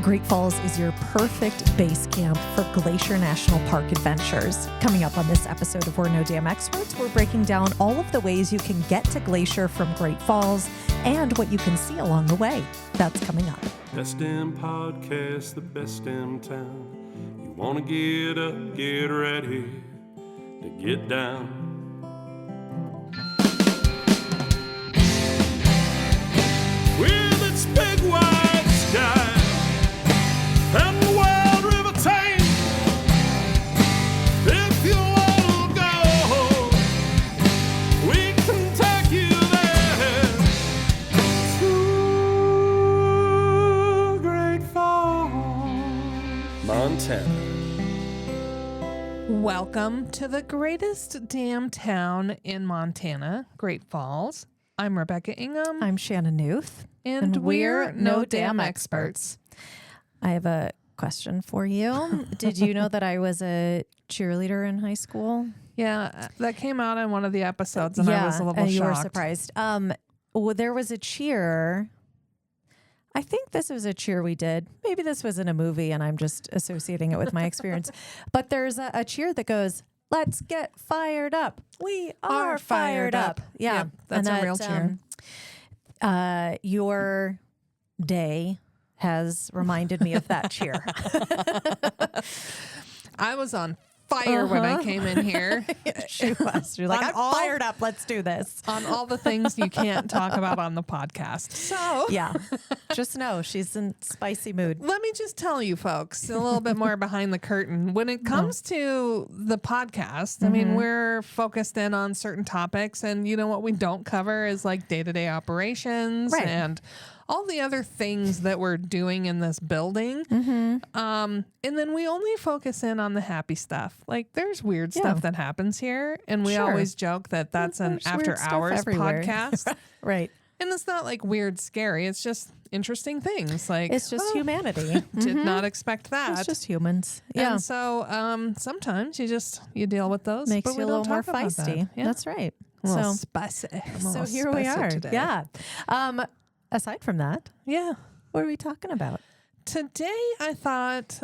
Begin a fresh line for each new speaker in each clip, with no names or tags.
Great Falls is your perfect base camp for Glacier National Park adventures. Coming up on this episode of We're No Damn Experts, we're breaking down all of the ways you can get to Glacier from Great Falls and what you can see along the way. That's coming up.
Best damn podcast, the best damn town. You want to get up, get ready to get down. With its big wide sky and the wild river Thames, if you want to go, we can take you there to Great Falls, Montana.
Welcome to the greatest damn town in Montana, Great Falls. I'm Rebecca Ingham.
I'm Shannon Newth.
And we're No Damn Experts.
I have a question for you. Did you know that I was a cheerleader in high school?
Yeah, that came out in one of the episodes, and I was a little
you
shocked.
were surprised. Well, there was a cheer. I think this was a cheer we did. Maybe this was in a movie, and I'm just associating it with my experience. But there's a cheer that goes, "Let's get fired up. We are fired up." Yeah,
Yep, that's a real cheer.
Your day has reminded me of that cheer.
I was on fire when I came in here.
She was. You're like, I'm fired up. Let's do this.
On all the things you can't talk about on the podcast. So
yeah, just know she's in spicy mood.
let me just tell you folks a little bit more behind the curtain. When it comes to the podcast, I mean, we're focused in on certain topics, and you know what we don't cover is like day-to-day operations and all the other things that we're doing in this building. And then we only focus in on the happy stuff. Like there's weird stuff that happens here, and we always joke that that's an after hours podcast.
Right.
And it's not like weird, scary. It's just interesting things. Like
It's just humanity.
did not expect that.
It's just humans. Yeah.
And so sometimes you deal with those.
Makes
but
you
we
a
don't
little more
talk about
feisty.
that. Yeah.
That's right.
A little
So,
spicy.
so here we are.
Today.
Yeah. Aside from that,
Yeah.
what are we talking about?
Today I thought,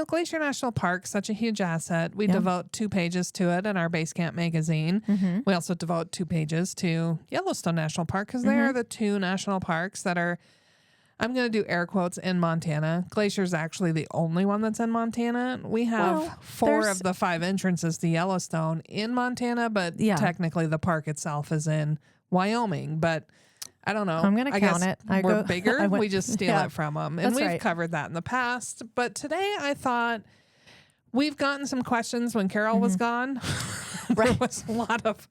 Glacier National Park, such a huge asset. We devote 2 pages to it in our Basecamp magazine. We also devote 2 pages to Yellowstone National Park because they are the 2 national parks that are, I'm going to do air quotes, in Montana. Glacier's actually the only one that's in Montana. We have 4 of the 5 entrances to Yellowstone in Montana, but technically the park itself is in Wyoming. But I don't know.
I'm going to count it.
We're bigger. We just steal it from them. And
That's
we've
right.
covered that in the past. But today I thought we've gotten some questions when Carol was gone. There was a lot of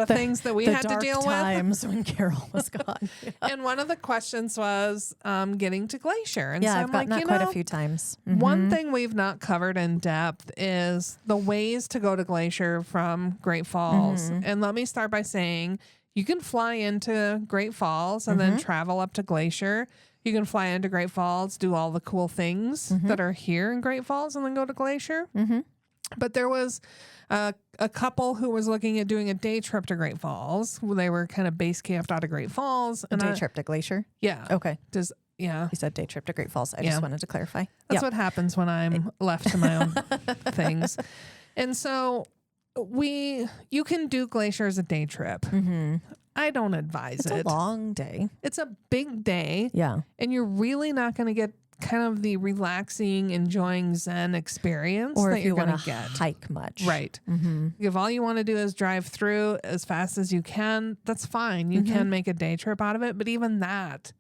things that we had to deal
with. Times when Carol was gone.
And one of the questions was getting to Glacier. And so
I've
I'm
gotten
like,
that quite a few times.
One thing we've not covered in depth is the ways to go to Glacier from Great Falls. And let me start by saying, you can fly into Great Falls and then travel up to Glacier. You can fly into Great Falls, do all the cool things that are here in Great Falls, and then go to Glacier. But there was a couple who was looking at doing a day trip to Great Falls. They were kind of base camped out of Great Falls.
A day trip to Glacier?
Yeah.
Okay.
You
said day trip to Great Falls. I just wanted to clarify.
That's what happens when I'm left to my own things. And so you can do Glacier as a day trip. I don't advise it.
It's a long day.
It's a big day.
Yeah.
And you're really not going to get kind of the relaxing, enjoying Zen experience
Or
that
if
you're
you
going
want
to
to
get.
hike much.
Right. If all you want to do is drive through as fast as you can, that's fine. You can make a day trip out of it. But even that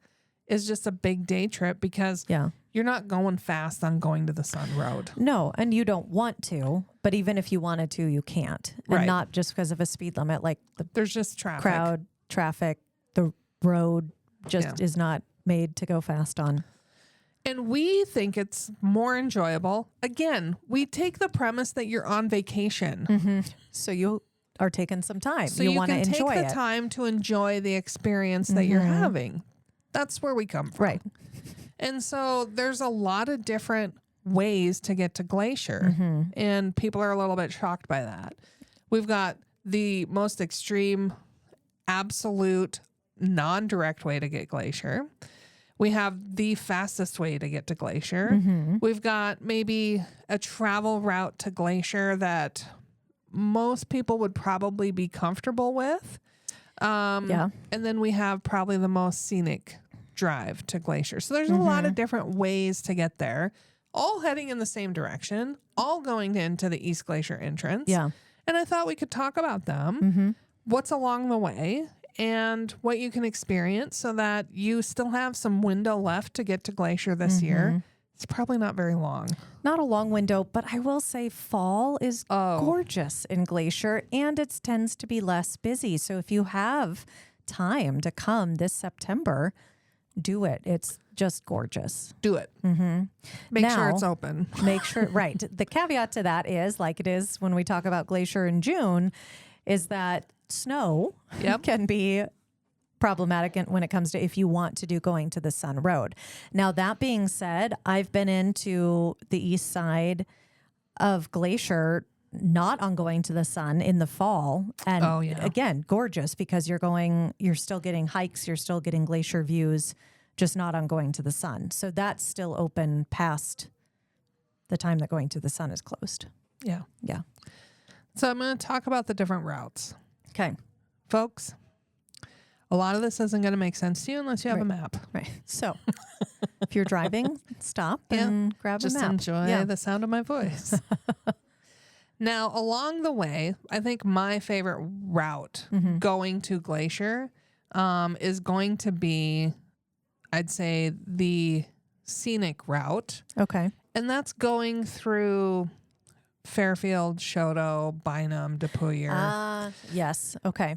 is just a big day trip because you're not going fast on going to the Sun Road.
No, and you don't want to, but even if you wanted to, you can't. And not just because of a speed limit, like
there's just traffic.
Crowd, traffic, the road just is not made to go fast on.
And we think it's more enjoyable. Again, we take the premise that you're on vacation.
So you are taking some time.
So
you
you
want to
can take
enjoy
the
it.
time to enjoy the experience that you're having. That's where we come from.
Right.
And so there's a lot of different ways to get to Glacier. And people are a little bit shocked by that. We've got the most extreme, absolute, non-direct way to get Glacier. We have the fastest way to get to Glacier.
Mm-hmm.
We've got maybe a travel route to Glacier that most people would probably be comfortable with.
Yeah.
And then we have probably the most scenic drive to Glacier. So there's a lot of different ways to get there, all heading in the same direction, all going into the East Glacier entrance.
Yeah.
And I thought we could talk about them,
Mm-hmm.
what's along the way, and what you can experience so that you still have some window left to get to Glacier this year. It's probably not very long.
Not a long window, but I will say fall is gorgeous in Glacier, and it tends to be less busy. So if you have time to come this September, do it. It's just gorgeous.
Do it.
Mm-hmm.
Make sure
Now,
it's open.
Make sure, right. The caveat to that is, like it is when we talk about Glacier in June, is that snow can be problematic when it comes to if you want to do going to the Sun Road. Now, that being said, I've been into the east side of Glacier, not on going to the sun in the fall. And again, gorgeous because you're still getting hikes, you're still getting glacier views, just not on going to the sun. So that's still open past the time that going to the sun is closed.
Yeah.
Yeah.
So I'm going to talk about the different routes.
Okay.
Folks, a lot of this isn't going to make sense to you unless you have a map.
Right. So if you're driving, stop and grab a map.
Just enjoy the sound of my voice. Now, along the way, I think my favorite route going to Glacier is going to be, I'd say, the scenic route.
Okay.
And that's going through Fairfield, Choteau, Bynum, Depouillier.
Yes. Okay.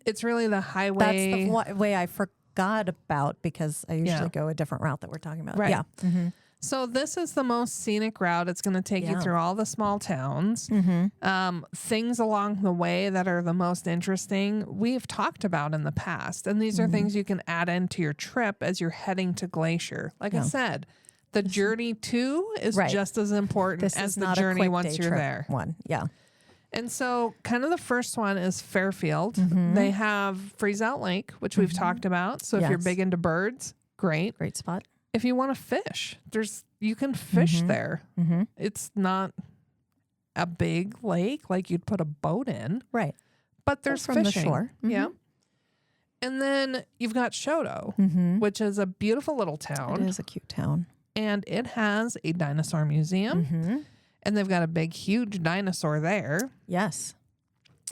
It's really the highway.
That's the way I forgot about because I usually go a different route that we're talking about.
Right.
Yeah. Mm-hmm.
So this is the most scenic route. It's going to take you through all the small towns. Things along the way that are the most interesting, we've talked about in the past. And these are things you can add into your trip as you're heading to Glacier. Like I said, the journey to is just as important as the journey once you're there.
Yeah.
And so kind of the first one is Fairfield. They have Freeze Out Lake, which we've talked about. So if you're big into birds, great.
Great spot.
If you want to fish, you can fish there. It's not a big lake like you'd put a boat in.
Right.
But there's
from
fishing.
the shore.
Yeah. And then you've got Choteau, which is a beautiful little town.
It is a cute town.
And it has a dinosaur museum. And they've got a big, huge dinosaur there.
Yes.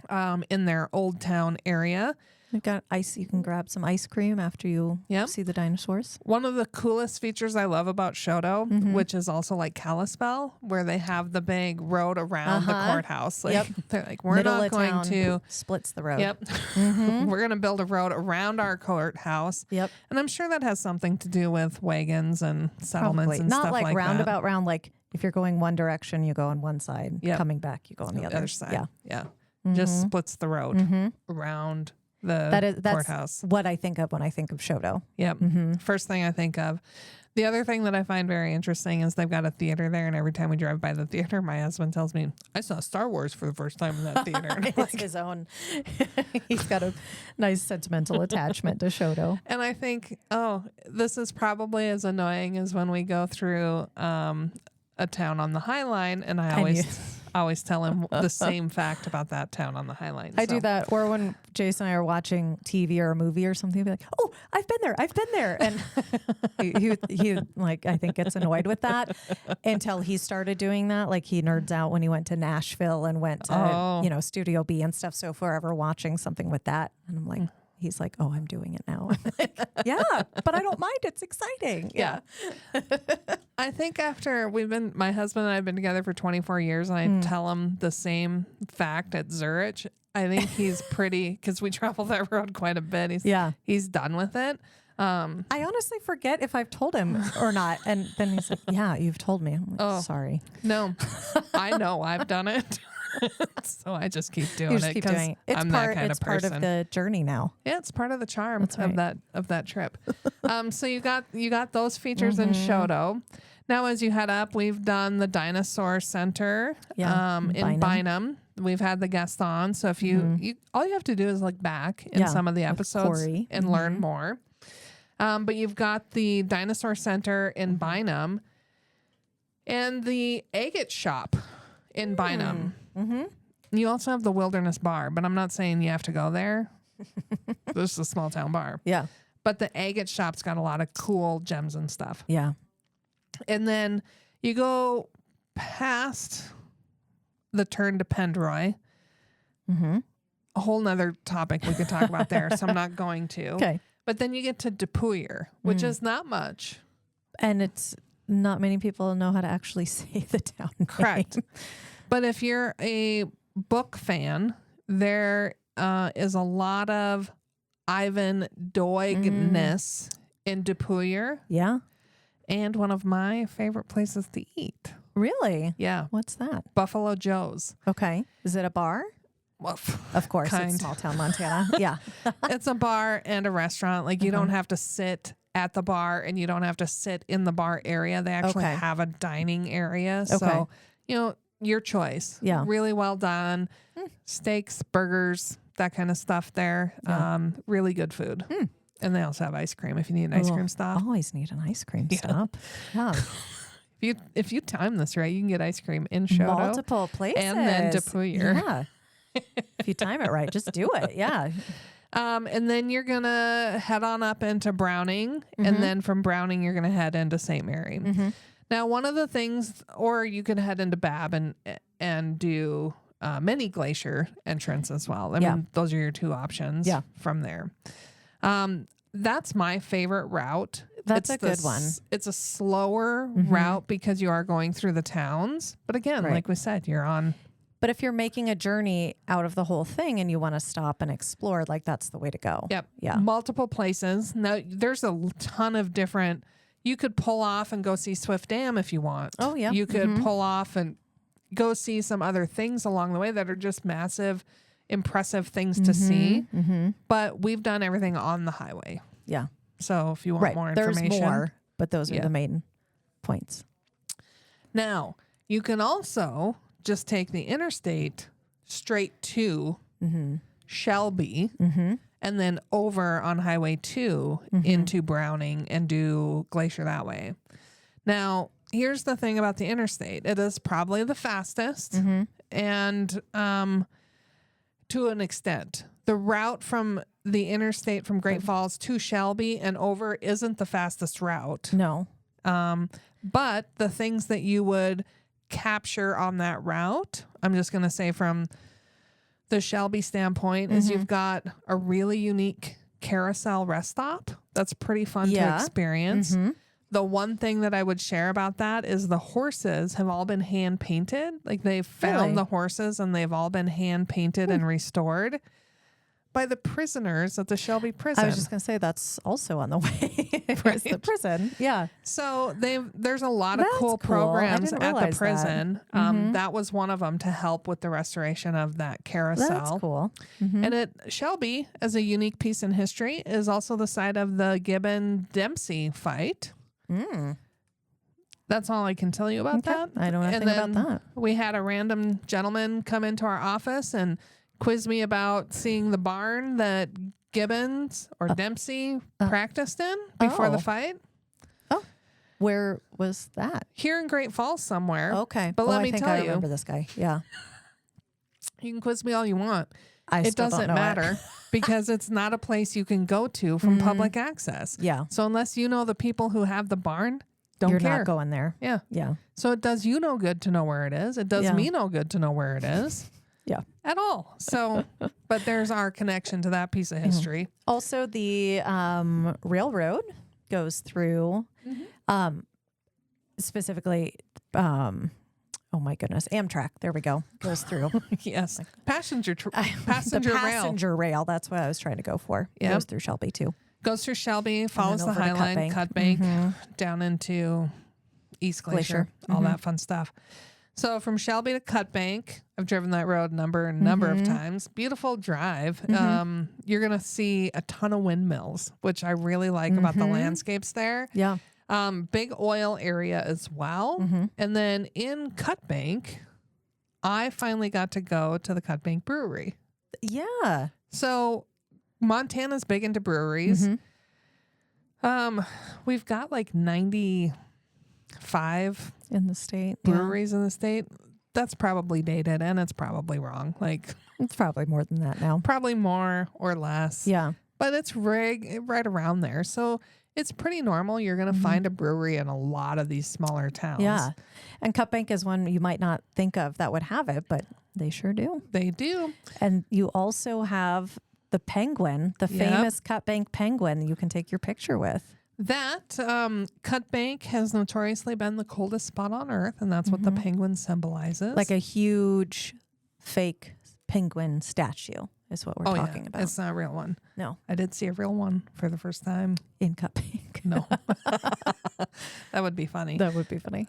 In their old town area.
They've got ice. You can grab some ice cream after you see the dinosaurs.
One of the coolest features I love about Choteau, which is also like Kalispell, where they have the big road around the courthouse. Like, they're like, we're
Middle
not
of
going
town
to
splits the road.
Yep. We're going to build a road around our courthouse.
Yep.
And I'm sure that has something to do with wagons and settlements
Probably.
and
Not
stuff
like
like
roundabout round, like if you're going one direction, you go on one side. Coming back, you go on the other
side.
Yeah.
Just splits the road around the courthouse.
That's what I think of when I think of Choteau.
Yep. First thing I think of. The other thing that I find very interesting is they've got a theater there, and every time we drive by the theater, my husband tells me, I saw Star Wars for the first time in that theater.
It's his own. He's got a nice sentimental attachment to Choteau.
And I think, this is probably as annoying as when we go through a town on the High Line, and I always tell him the same fact about that town on the High Line.
I do that. Or when Jason and I are watching TV or a movie or something, he'll be like, oh, I've been there. And he like, I think gets annoyed with that until he started doing that. Like he nerds out when he went to Nashville and went to, Studio B and stuff. So if we're ever watching something with that, and I'm like, he's like, oh, I'm doing it now. I'm like, yeah, but I don't mind. It's exciting. Yeah.
I think after my husband and I have been together for 24 years, and I tell him the same fact at Zurich, I think he's pretty, because we travel that road quite a bit. He's done with it.
I honestly forget if I've told him or not. And then he's like, yeah, you've told me. I'm like, sorry.
No, I know I've done it. So I just keep doing it because I'm that kind of person.
It's part of the journey now.
Yeah, it's part of the charm of that trip. So you got those features in Choteau. Now, as you head up, we've done the Dinosaur Center in Bynum. We've had the guest on. So if you all you have to do is look back in some of the episodes and learn more. But you've got the Dinosaur Center in Bynum and the Agate Shop in Bynum.
Mm-hmm.
You also have the Wilderness Bar, but I'm not saying you have to go there. This is a small town bar.
Yeah.
But the Agate Shop's got a lot of cool gems and stuff.
Yeah.
And then you go past the turn to Pendroy.
Mm-hmm.
A whole nother topic we could talk about there, so I'm not going to.
Okay.
But then you get to Depuyer, which is not much.
And it's not many people know how to actually say the town name.
Correct. But if you're a book fan, there is a lot of Ivan Doigness in Depuyer,
Yeah.
and one of my favorite places to eat.
Really?
Yeah,
What's that?
Buffalo Joe's.
Okay. Is it a bar?
Well,
Of course.
Kind.
It's small town Montana. Yeah.
it's a bar and a restaurant. Like you don't have to sit at the bar and you don't have to sit in the bar area. They actually
Okay.
have a dining area.
Okay.
So, your choice.
Yeah.
Really well done. Steaks, burgers, that kind of stuff there.
Yeah.
Really good food. And they also have ice cream if you need an ice
Oh,
cream stop.
Always need an ice cream stop. Yeah.
If you time this right, you can get ice cream in Shoto.
Multiple places.
and then Depuyer.
Yeah. If you time it right, just do it. Yeah.
And then you're going to head on up into Browning. And then from Browning, you're going to head into St. Mary. Now, one of the things, or you can head into Babb and do Mini Glacier entrance as well. I mean, those are your two options from there. That's my favorite route.
That's a good one.
It's a slower route because you are going through the towns. But again,
Right.
like we said, you're on.
But if you're making a journey out of the whole thing and you want to stop and explore, like that's the way to go.
Yep.
Yeah.
Multiple places. Now, there's a ton of different. You could pull off and go see Swift Dam if you want.
Oh, yeah.
You could pull off and go see some other things along the way that are just massive, impressive things to see. But we've done everything on the highway.
Yeah.
So if you want more information.
There's more, but those are
Yeah.
the main points.
Now, you can also just take the interstate straight to Shelby and then over on Highway 2 into Browning and do Glacier that way. Now, here's the thing about the interstate. It is probably the fastest and to an extent. The route from the interstate from Great Falls to Shelby and over isn't the fastest route.
No.
But the things that you would capture on that route, I'm just going to say from the Shelby standpoint, is you've got a really unique carousel rest stop. That's pretty fun to experience. The one thing that I would share about that is the horses have all been hand painted. Like they've found the horses and they've all been hand painted and restored by the prisoners at the Shelby prison.
I was just going to say that's also on the way. It's the prison. Yeah.
So there's a lot of
That's
cool
cool. I
programs
didn't
at the
realize that.
prison. That was one of them to help with the restoration of that carousel.
That's cool.
And Shelby, as a unique piece in history, is also the site of the Gibbon-Dempsey fight. That's all I can tell you about that.
I know nothing about that.
We had a random gentleman come into our office and quiz me about seeing the barn that Gibbons or Dempsey practiced in before the fight.
Oh, where was that?
Here in Great Falls somewhere.
Okay.
But let
I
me
think
tell
I
you,
remember this guy. Yeah.
you can quiz me all you want.
I
It
still don't
doesn't
know
matter because it's not a place you can go to from public access.
Yeah.
So unless you know the people who have the barn, don't
You're
care.
not going there.
Yeah.
Yeah.
So it does you no good to know where it is. It does me no good to know where it is.
Yeah.
At all. So, but there's our connection to that piece of history.
Also, the railroad goes through, specifically, oh my goodness, Amtrak. There we go. Goes through.
Yes. Passenger
the
rail.
passenger rail. That's what I was trying to go for.
Yep.
Goes through Shelby too.
Goes through Shelby, follows the
over to
High Line,
Cut
Cut Bank, down into East Glacier, all that fun stuff. So from Shelby to Cut Bank, I've driven that road a number of times. Beautiful drive. You're going to see a ton of windmills, which I really like about the landscapes there.
Yeah.
Big oil area as well. And then in Cut Bank, I finally got to go to the Cut Bank Brewery.
Yeah.
So Montana's big into breweries. We've got like 95
in the state.
breweries in the state. That's probably dated and it's probably wrong. Like
It's probably more than that now.
probably more or less.
Yeah.
But it's right around there. So it's pretty normal. You're going to find a brewery in a lot of these smaller towns.
Yeah. And Cut Bank is one you might not think of that would have it, but they sure do.
They do.
And you also have the penguin, the famous Cut Bank penguin you can take your picture with.
That Cut Bank has notoriously been the coldest spot on Earth, and that's what the penguin symbolizes.
Like a huge fake penguin statue is what we're talking about.
It's not a real one.
No,
I did see a real one for the first time.
in Cut Bank.
No. That would be funny.
That would be funny.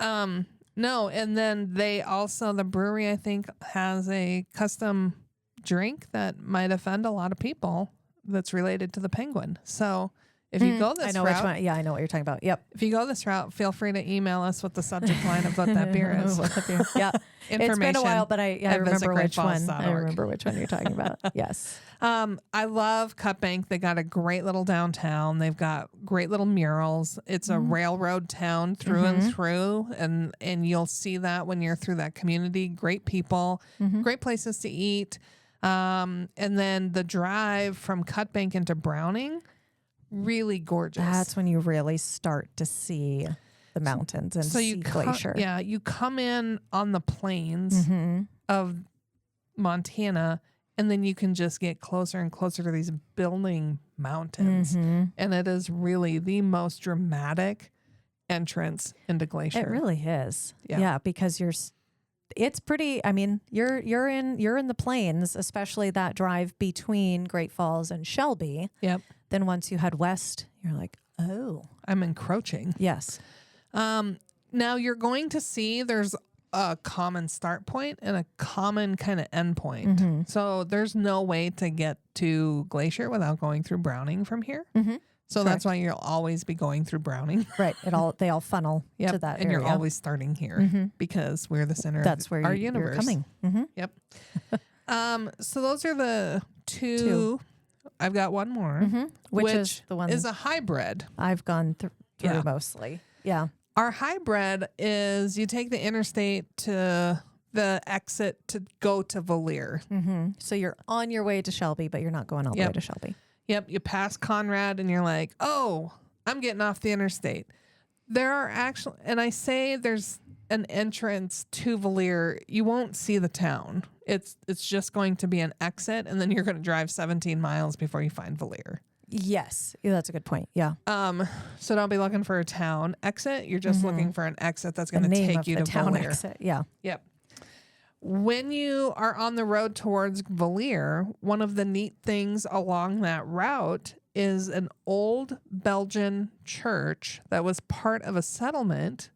No, and then the brewery, I think, has a custom drink that might offend a lot of people that's related to the penguin. So if you go this
I know
route,
which one. Yeah, I know what you're talking about. Yep.
if you go this route, feel free to email us what the subject line of what that beer is.
What the beer- Yeah. It's been a while, but I remember which one. I remember which one you're talking about. Yes.
I love Cut Bank. They got a great little downtown. They've got great little murals. It's a railroad town through and through, and you'll see that when you're through that community. Great people, great places to eat. And then the drive from Cut Bank into Browning, really gorgeous.
That's when you really start to see the mountains and see Glacier.
Yeah, you come in on the plains of Montana, and then you can just get closer and closer to these building mountains. And it is really the most dramatic entrance into Glacier.
It really is.
Yeah.
Yeah, because it's pretty. I mean, you're in the plains, especially that drive between Great Falls and Shelby.
Yep.
Then once you head west, you're like, oh,
I'm encroaching.
yes.
Now you're going to see there's a common start point and a common kind of end point. So there's no way to get to Glacier without going through Browning from here. So that's why you'll always be going through Browning.
Right. They all funnel to that
and
area.
you're always starting here because we're the center
That's
of
where
our
you're
universe.
coming.
Yep. So those are the two. I've got one more,
Which is the one
is a hybrid.
I've gone through
Yeah.
mostly. Yeah.
Our hybrid is you take the interstate to the exit to go to Valier.
So you're on your way to Shelby, but you're not going all the way to Shelby.
Yep, you pass Conrad and you're like, oh, I'm getting off the interstate. There are actually, and I say there's an entrance to Valier. You won't see the town. It's just going to be an exit, and then you're going to drive 17 miles before you find Valier.
Yes. Yeah, that's a good point. Yeah.
So don't be looking for a town exit. You're just looking for an exit that's going to
Name
take
of
you
the
to
town
Valier.
exit. Yeah.
Yep. When you are on the road towards Valier, one of the neat things along that route is an old Belgian church that was part of a settlement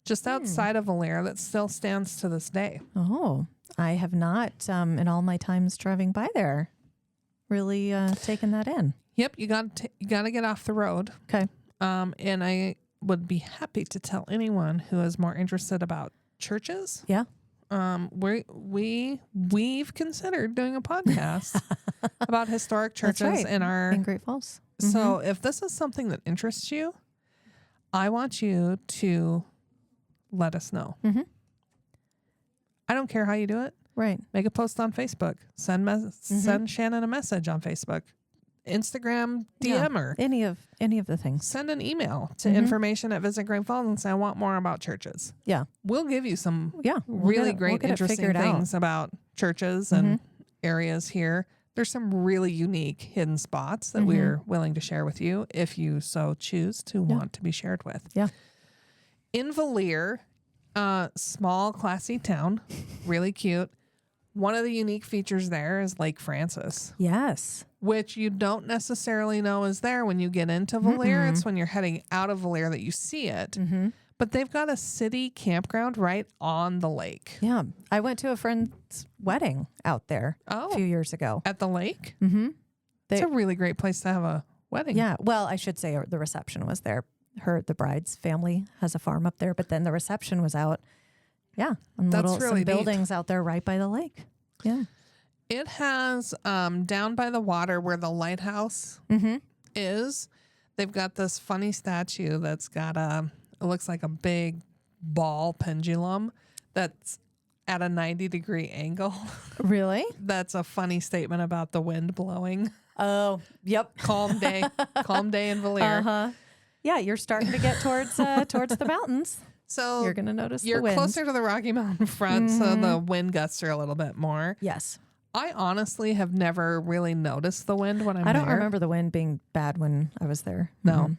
just outside of Valier that still stands to this day.
Oh, I have not, in all my times driving by there, really taken that in.
Yep, you got to get off the road.
Okay.
And I would be happy to tell anyone who is more interested about churches.
Yeah.
We've considered doing a podcast about historic churches
That's right.
in
Great Falls.
So if this is something that interests you, I want you to let us know. I don't care how you do it.
Right.
Make a post on Facebook. Send Shannon a message on Facebook. Instagram, DM her.
Any of the things.
Send an email to information at Visit Great Falls and say, I want more about churches.
Yeah.
We'll give you some
We'll
great, interesting things about churches and areas here. There's some really unique hidden spots that we're willing to share with you if you so choose to want to be shared with.
Yeah.
In Valier, small, classy town, really cute. One of the unique features there is Lake Francis.
Yes.
Which you don't necessarily know is there when you get into Valier. It's when you're heading out of Valier that you see it. But they've got a city campground right on the lake.
Yeah. I went to a friend's wedding out there a few years ago.
At the lake? It's a really great place to have a wedding.
Yeah. Well, I should say the reception was there. The bride's family has a farm up there, but then the reception was out. Yeah. And
That's
some
really neat.
buildings out there right by the lake. Yeah.
It has down by the water where the lighthouse is, they've got this funny statue that's got it looks like a big ball pendulum that's at a 90-degree angle.
Really?
That's a funny statement about the wind blowing.
Oh, yep.
Calm day in Valier.
Uh-huh. Yeah, you're starting to get towards the mountains.
So
You're going to notice
you're
the wind.
closer to the Rocky Mountain front, so the wind gusts are a little bit more.
Yes.
I honestly have never really noticed the wind when I'm there.
I don't remember the wind being bad when I was there.
No.
Mhm.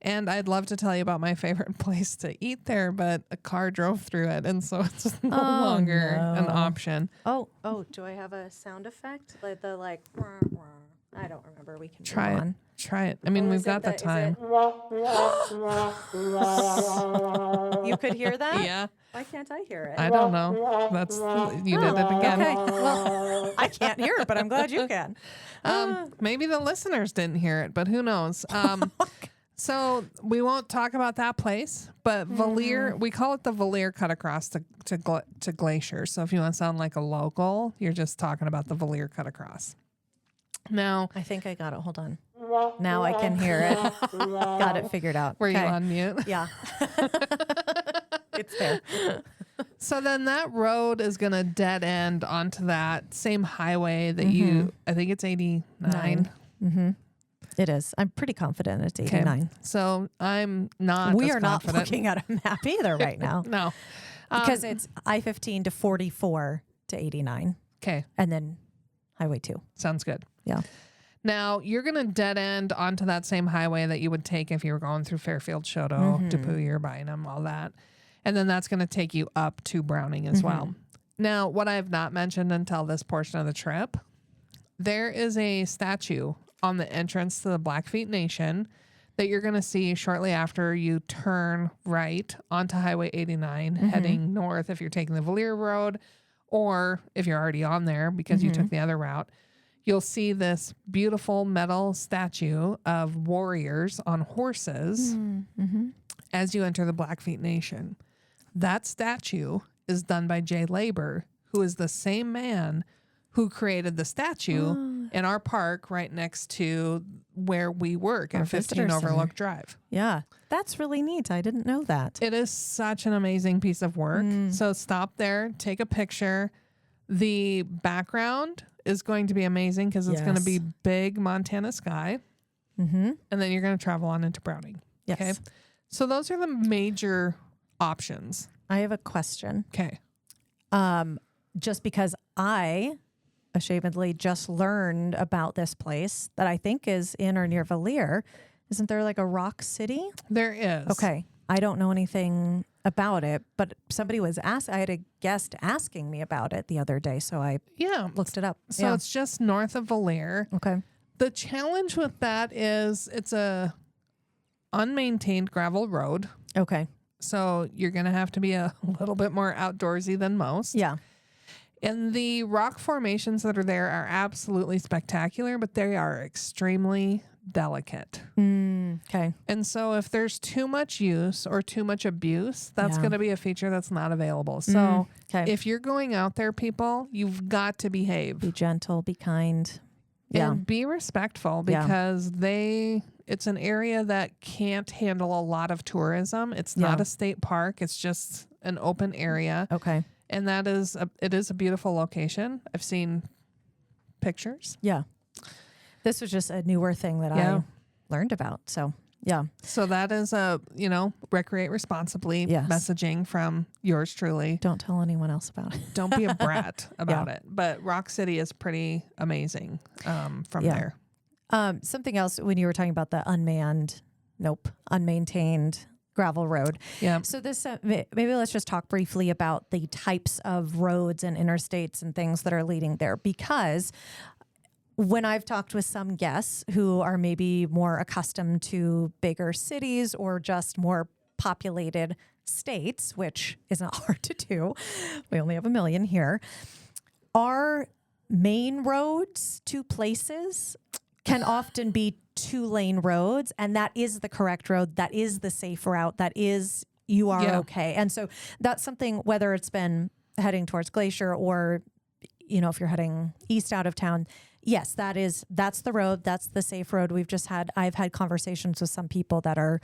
And I'd love to tell you about my favorite place to eat there, but a car drove through it, and so it's no longer an option.
Oh, do I have a sound effect? Like the I don't remember. We can
Try
move
it.
on.
Try it. I mean, we've got the time.
You could hear that?
Yeah.
Why can't I hear it?
I don't know. That's you did it again.
Okay. Well, I can't hear it, but I'm glad you can.
Maybe the listeners didn't hear it, but who knows? So we won't talk about that place, but Valier, we call it the Valier cut across to Glacier. So if you want to sound like a local, you're just talking about the Valier cut across. Now,
I think I got it. Hold on. Now I can hear it. Got it figured out.
were you
Okay.
on mute?
Yeah. It's there.
So then that road is going to dead end onto that same highway that I think it's 89.
Mm-hmm. It is. I'm pretty confident it's 89.
So I'm not
We
as
are not
confident.
looking at a map either right now.
No.
Because it's I-15 to 44 to 89.
Okay.
And then Highway 2.
Sounds good.
Yeah.
Now, you're going to dead end onto that same highway that you would take if you were going through Fairfield, Choteau, Dupuy, Bynum, all that. And then that's going to take you up to Browning as well. Now, what I have not mentioned until this portion of the trip, there is a statue on the entrance to the Blackfeet Nation that you're going to see shortly after you turn right onto Highway 89, heading north if you're taking the Valier Road, or if you're already on there because you took the other route. You'll see this beautiful metal statue of warriors on horses as you enter the Blackfeet Nation. That statue is done by Jay Labor, who is the same man who created the statue in our park right next to where we work
Our
at 15
visitor center.
Overlook Drive.
Yeah. That's really neat. I didn't know that.
It is such an amazing piece of work. So stop there, take a picture. The background is going to be amazing because it's going to be big Montana sky. And then you're going to travel on into Browning.
Yes.
Okay. So those are the major options.
I have a question.
Okay.
Just because I ashamedly just learned about this place that I think is in or near Valier. Isn't there like a rock city?
There is.
Okay. I don't know anything about it, but somebody was I had a guest asking me about it the other day, so I looked it up.
So it's just north of Valier.
Okay.
The challenge with that is it's a unmaintained gravel road.
Okay.
So you're going to have to be a little bit more outdoorsy than most.
Yeah.
And the rock formations that are there are absolutely spectacular, but they are extremely delicate.
Okay.
And so if there's too much use or too much abuse, that's going to be a feature that's not available. So if you're going out there, people, you've got to behave.
Be gentle, be kind. Yeah.
And be respectful because it's an area that can't handle a lot of tourism. It's not a state park. It's just an open area.
Okay.
And it is a beautiful location. I've seen pictures.
Yeah. This was just a newer thing that I learned about. So, yeah.
So that is recreate responsibly messaging from yours truly.
Don't tell anyone else about it.
Don't be a brat about it. But Rock City is pretty amazing from there.
Something else when you were talking about the unmaintained gravel road.
Yeah.
So this, maybe let's just talk briefly about the types of roads and interstates and things that are leading there, because when I've talked with some guests who are maybe more accustomed to bigger cities or just more populated states, which is not hard to do, we only have 1 million here, our main roads to places can often be 2-lane roads, and that is the correct road. That is the safe route. That is, you are okay. And so that's something, whether it's been heading towards Glacier or, if you're heading east out of town, Yes, that's the road. That's the safe road. I've had conversations with some people that are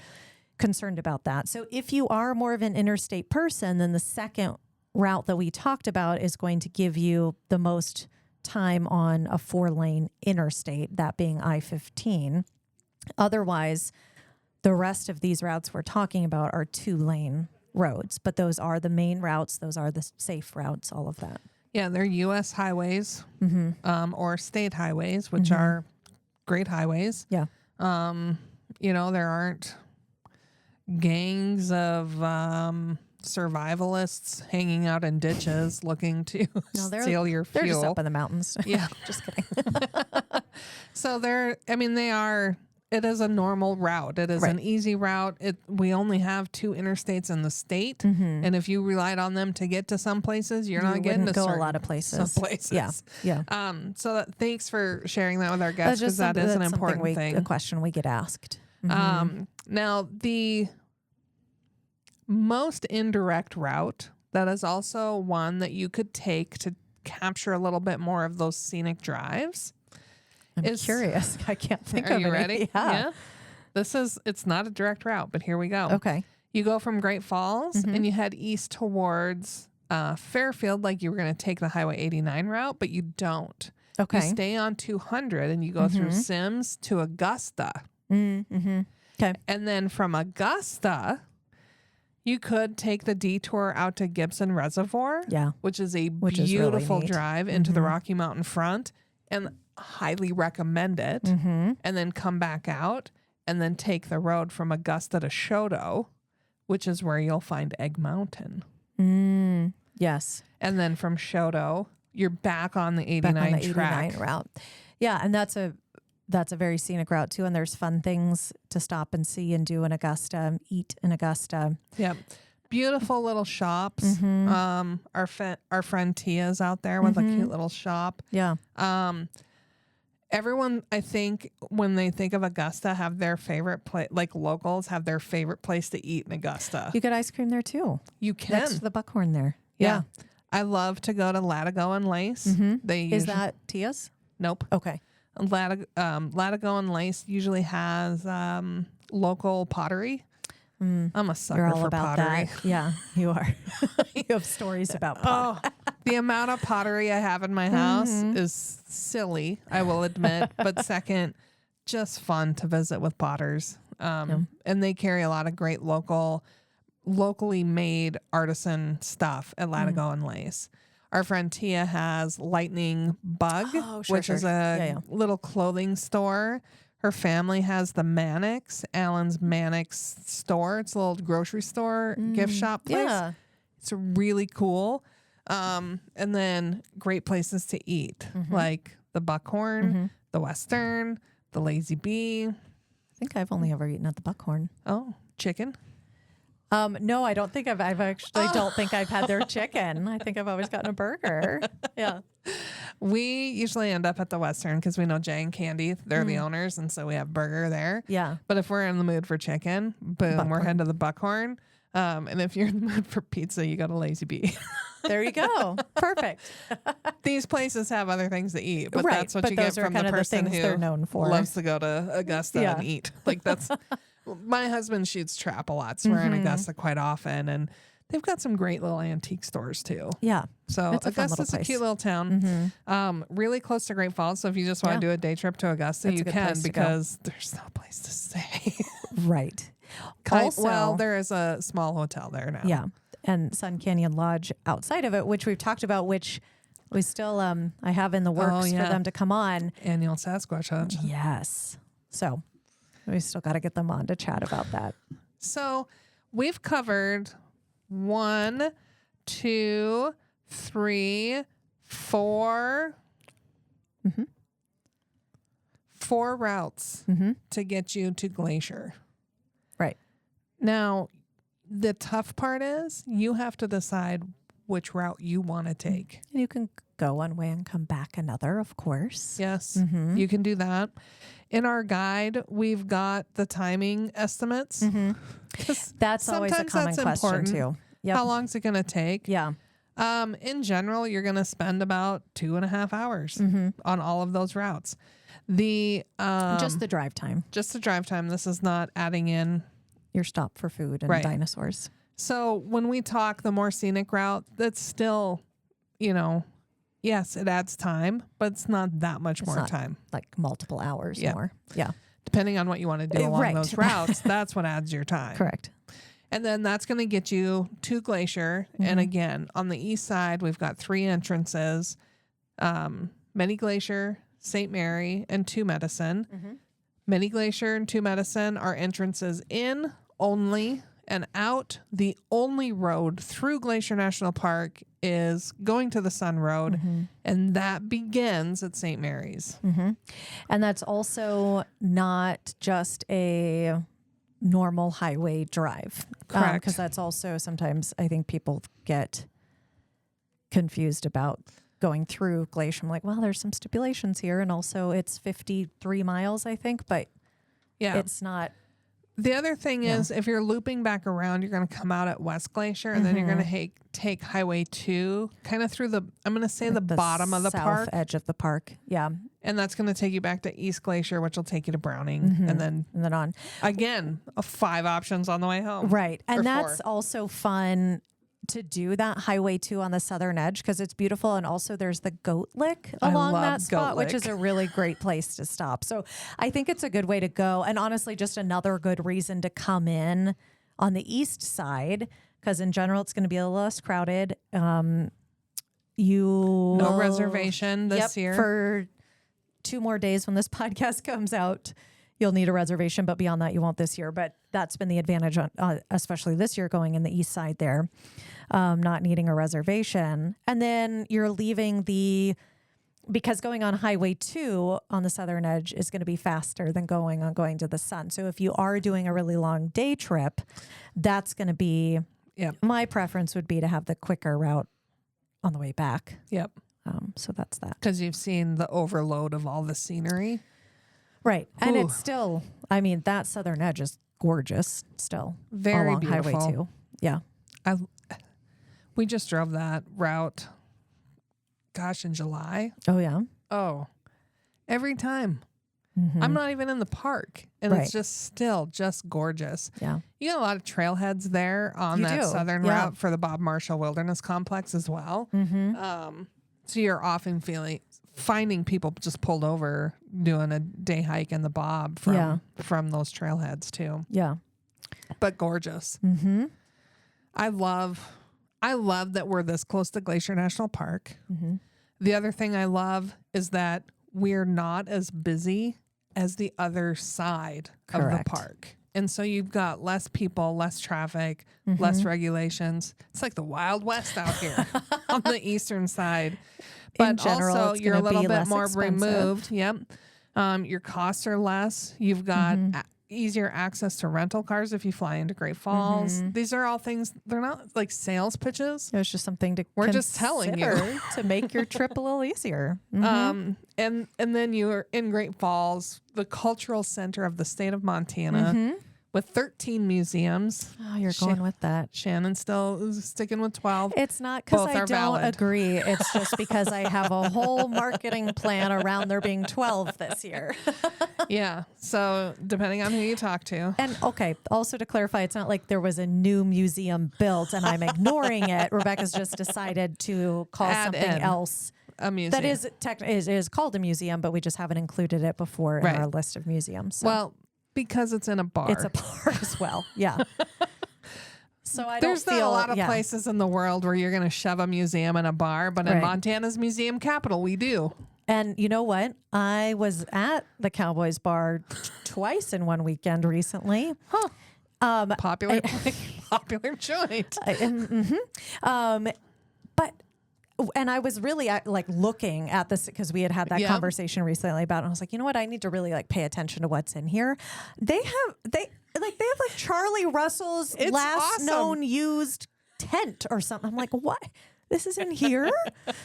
concerned about that. So if you are more of an interstate person, then the second route that we talked about is going to give you the most time on a 4-lane interstate, that being I-15. Otherwise, the rest of these routes we're talking about are 2-lane roads, but those are the main routes. Those are the safe routes, all of that.
Yeah, they're U.S. highways or state highways, which are great highways.
Yeah.
There aren't gangs of survivalists hanging out in ditches looking to steal your fuel.
They're just up in the mountains.
Yeah.
Just kidding.
So it is a normal route. It is an easy route. We only have 2 interstates in the state. And if you relied on them to get to some places, you're not getting to
go a lot of places.
Some places.
Yeah.
Thanks for sharing that with our guests, because that is an important thing.
A question we get asked.
Now, the most indirect route, that is also one that you could take to capture a little bit more of those scenic drives.
I'm curious. I can't think
of it.
Are you
ready?
Yeah.
It's not a direct route, but here we go.
Okay.
You go from Great Falls and you head east towards Fairfield, like you were going to take the Highway 89 route, but you don't.
Okay.
You stay on 200 and you go through Sims to Augusta.
Okay.
And then from Augusta, you could take the detour out to Gibson Reservoir, which is a beautiful
really
drive into the Rocky Mountain front, and highly recommend it. And then come back out and then take the road from Augusta to Choteau, which is where you'll find Egg Mountain.
Yes.
And then from Choteau, you're back on the 89 track.
89 route. Yeah, and that's a very scenic route too, and there's fun things to stop and see and do in Augusta, eat in Augusta.
Yep. Beautiful little shops. Our friend Tia's out there with a cute little shop.
Yeah.
Everyone, I think, when they think of Augusta, have their favorite place, like locals have their favorite place to eat in Augusta.
You get ice cream there too.
You can.
Next to the Buckhorn there.
Yeah. I love to go to Latigo and Lace.
Is that Tia's?
Nope.
Okay.
Latigo and Lace usually has local pottery. I'm a sucker
You're all
for
about
pottery.
that. Yeah, you are. You have stories about pottery.
The amount of pottery I have in my house is silly, I will admit. But second, just fun to visit with potters. And they carry a lot of great locally made artisan stuff at Latigo and Lace. Our friend Tia has Lightning Bug, which is a little clothing store. Her family has the Mannix, Allen's Mannix store. It's a little grocery store, gift shop place.
Yeah.
It's really cool. And then great places to eat, like the Buckhorn, the Western, the Lazy Bee.
I think I've only ever eaten at the Buckhorn.
Oh, chicken.
No, I don't think I've actually don't think I've had their chicken. I think I've always gotten a burger. Yeah.
We usually end up at the Western because we know Jay and Candy, they're the owners, and so we have burger there.
Yeah.
But if we're in the mood for chicken, boom, we're heading to the Buckhorn. And if you're in the mood for pizza, you go to Lazy Bee.
There you go. Perfect.
These places have other things to eat, but
Right,
that's what
but
you
those
get
are
from
kind
the
of the
person
things
who
they're known for.
loves to go to Augusta and eat. Like that's my husband shoots trap a lot, so we're in Augusta quite often, and they've got some great little antique stores too.
Yeah.
So
It's a fun
Augusta's
little
a cute
place.
little town, really close to Great Falls. So if you just want to do a day trip to Augusta,
It's a
you
good
can,
place to go.
because there's no place to stay.
Right.
Well, there is a small hotel there now.
Yeah. And Sun Canyon Lodge outside of it, which we've talked about, which we still I have in the works for them to come on.
Annual Sasquatch Hunt.
Yes. So we still got to get them on to chat about that.
So we've covered 1, 2, 3, 4. 4 routes to get you to Glacier.
Right.
Now, the tough part is you have to decide which route you want to take.
And you can go one way and come back another, of course.
Yes, you can do that. In our guide, we've got the timing estimates.
That's always a
Sometimes
common
that's
question
important.
too. Yep.
How long is it going to take?
Yeah.
In general, you're going to spend about 2.5 hours on all of those routes.
Just the drive time.
Just the drive time. This is not adding in
your stop for food and dinosaurs.
So when we talk the more scenic route, that's still, yes, it adds time, but it's not that much more time.
Like multiple hours more. Yeah.
Depending on what you want to do along those routes, that's what adds your time.
Correct.
And then that's going to get you to Glacier. And again, on the east side, we've got 3 entrances, Many Glacier, St. Mary, and Two Medicine. Many Glacier and Two Medicine are entrances in only, and out. The only road through Glacier National Park is going to the Sun Road, and that begins at St. Mary's.
And that's also not just a normal highway drive.
Correct.
Because that's also sometimes I think people get confused about going through Glacier. I'm like, well, there's some stipulations here, and also it's 53 miles, I think, but it's not.
The other thing is, if you're looping back around, you're going to come out at West Glacier, and then you're going to take Highway 2 kind of through the bottom of the park.
Edge of the park. Yeah.
And that's going to take you back to East Glacier, which will take you to Browning, and then
on.
Again, 5 options on the way home.
Right. And that's
4.
also fun to do that Highway 2 on the southern edge because it's beautiful. And also there's the Goat Lick along that spot, which is a really great place to stop. So I think it's a good way to go. And honestly, just another good reason to come in on the east side because in general, it's going to be a little less crowded. No
reservation this year.
For 2 more days when this podcast comes out. You'll need a reservation, but beyond that, you won't this year. But that's been the advantage, on, especially this year, going in the east side there, not needing a reservation. And then you're leaving because going on Highway 2 on the southern edge is going to be faster than going to the Sun. So if you are doing a really long day trip, that's going to be, my preference would be to have the quicker route on the way back.
Yep.
So that's that.
Because you've seen the overload of all the scenery.
Right. And it's still, that southern edge is gorgeous still.
Very
along
beautiful.
Highway 2. Yeah.
We just drove that route, in July.
Oh, yeah.
Oh, every time. I'm not even in the park. And it's just gorgeous.
Yeah.
You got a lot of trailheads there on that southern route for the Bob Marshall Wilderness Complex as well. So you're often finding people just pulled over doing a day hike in the Bob from those trailheads too.
Yeah.
But gorgeous. I love that we're this close to Glacier National Park. The other thing I love is that we're not as busy as the other side of the park. And so you've got less people, less traffic, less regulations. It's like the Wild West out here on the eastern side. But
in general,
also, you're a little bit more
expensive.
removed. Yep. Your costs are less. You've got easier access to rental cars if you fly into Great Falls. These are all things, they're not like sales pitches.
It was just something to
We're just telling you
to make your trip a little easier.
And then you're in Great Falls, the cultural center of the state of Montana. With 13 museums.
Oh, you're going with that.
Shannon still is sticking with 12.
It's not because I don't
valid.
agree. It's just because I have a whole marketing plan around there being 12 this year.
Yeah. So depending on who you talk to.
And also to clarify, it's not like there was a new museum built and I'm ignoring it. Rebecca's just decided to call something else
a museum.
that is called a museum, but we just haven't included it before in our list of museums. So.
Well, because it's in a bar.
It's a bar as well. Yeah. So
There's not a lot of places in the world where you're going to shove a museum in a bar, but in Montana's museum capital, we do.
And you know what? I was at the Cowboys Bar twice in one weekend recently.
Popular joint.
And I was really looking at this because we had that conversation recently about it. And I was like, you know what? I need to really pay attention to what's in here. They have Charlie Russell's last known used tent or something. I'm like, what? This is in here?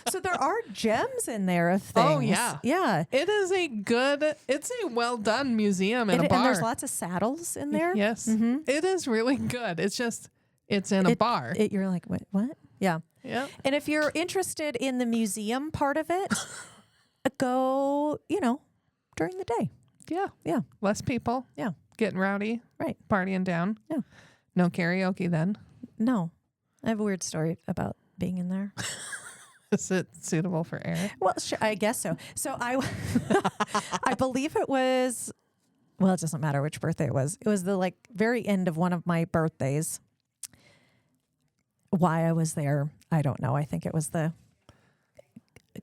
So there are gems in there of things.
Oh, yeah.
Yeah.
It's a well done museum in a bar.
And there's lots of saddles in there.
Yes. It is really good. It's in a bar.
You're like, what? Yeah.
Yeah.
And if you're interested in the museum part of it, go, during the day.
Yeah.
Yeah.
Less people.
Yeah.
Getting rowdy.
Right.
Partying down.
Yeah.
No karaoke then.
No. I have a weird story about being in there.
Is it suitable for air?
Well, sure, I guess so. So I believe it was, well, it doesn't matter which birthday it was. It was the very end of one of my birthdays. Why I was there, I don't know. I think it was the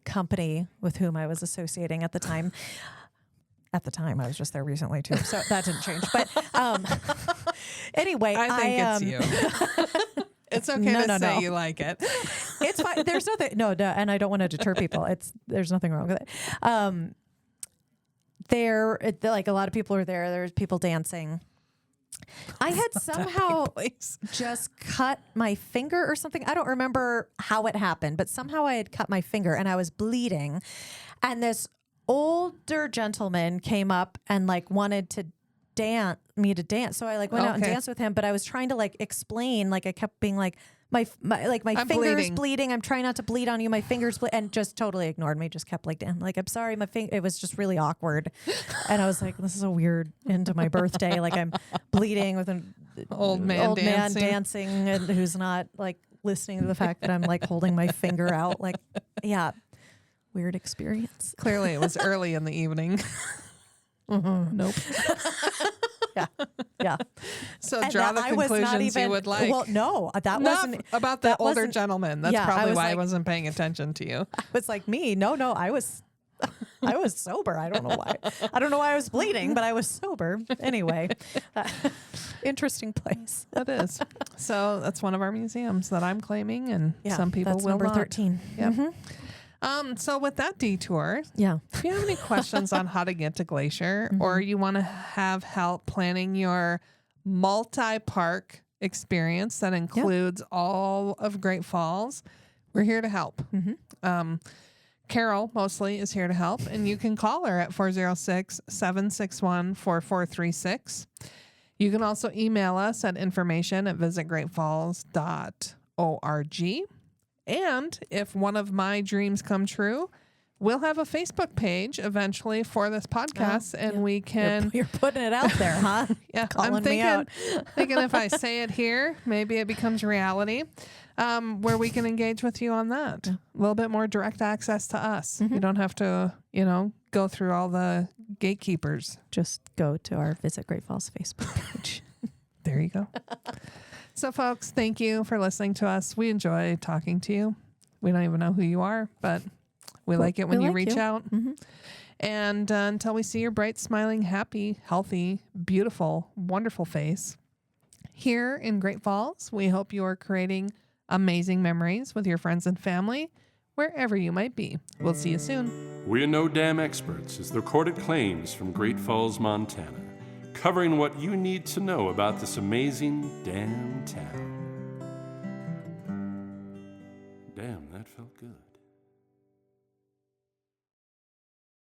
company with whom I was associating at the time. At the time, I was just there recently too, so that didn't change. But anyway,
I think it's you. It's okay to say you like it.
It's fine. There's nothing. No, and I don't want to deter people. There's nothing wrong with it. A lot of people were there. There's people dancing. I had somehow just cut my finger or something. I don't remember how it happened, but somehow I had cut my finger and I was bleeding. And this older gentleman came up and wanted to dance. So I went out and danced with him, but I was trying to explain, I kept being my finger's bleeding. I'm trying not to bleed on you. My finger's and just totally ignored me. Just kept dancing. I'm sorry, my finger. It was just really awkward. And I was like, this is a weird end to my birthday. I'm bleeding with an
old man
dancing and who's not listening to the fact that I'm holding my finger out. Yeah, weird experience.
Clearly it was early in the evening.
Nope. Yeah.
So draw the conclusions you would like.
Well, no, that wasn't
about the older gentleman. That's probably why I wasn't paying attention to you.
I was like, me? No, I was sober. I don't know why. I don't know why I was bleeding, but I was sober. Anyway, interesting place.
That is. So that's one of our museums that I'm claiming, and some people
that's
will
number
not.
13.
Yep.
Mm-hmm.
So with that detour,
if
you have any questions on how to get to Glacier, or you want to have help planning your multi-park experience that includes all of Great Falls, we're here to help. Carol mostly is here to help, and you can call her at 406-761-4436. You can also email us at information@visitgreatfalls.org. And if one of my dreams come true, we'll have a Facebook page eventually for this podcast, and we can.
You're putting it out there, huh?
Yeah,
I'm thinking
if I say it here, maybe it becomes reality, where we can engage with you on that. A little bit more direct access to us. You don't have to, go through all the gatekeepers.
Just go to our Visit Great Falls Facebook page.
There you go. So, folks, thank you for listening to us. We enjoy talking to you. We don't even know who you are, but we like it when you reach out. And until we see your bright, smiling, happy, healthy, beautiful, wonderful face here in Great Falls, we hope you are creating amazing memories with your friends and family, wherever you might be. We'll see you soon.
We're No Dam Experts is the recorded claims from Great Falls, Montana, covering what you need to know about this amazing damn town. Damn, that felt good.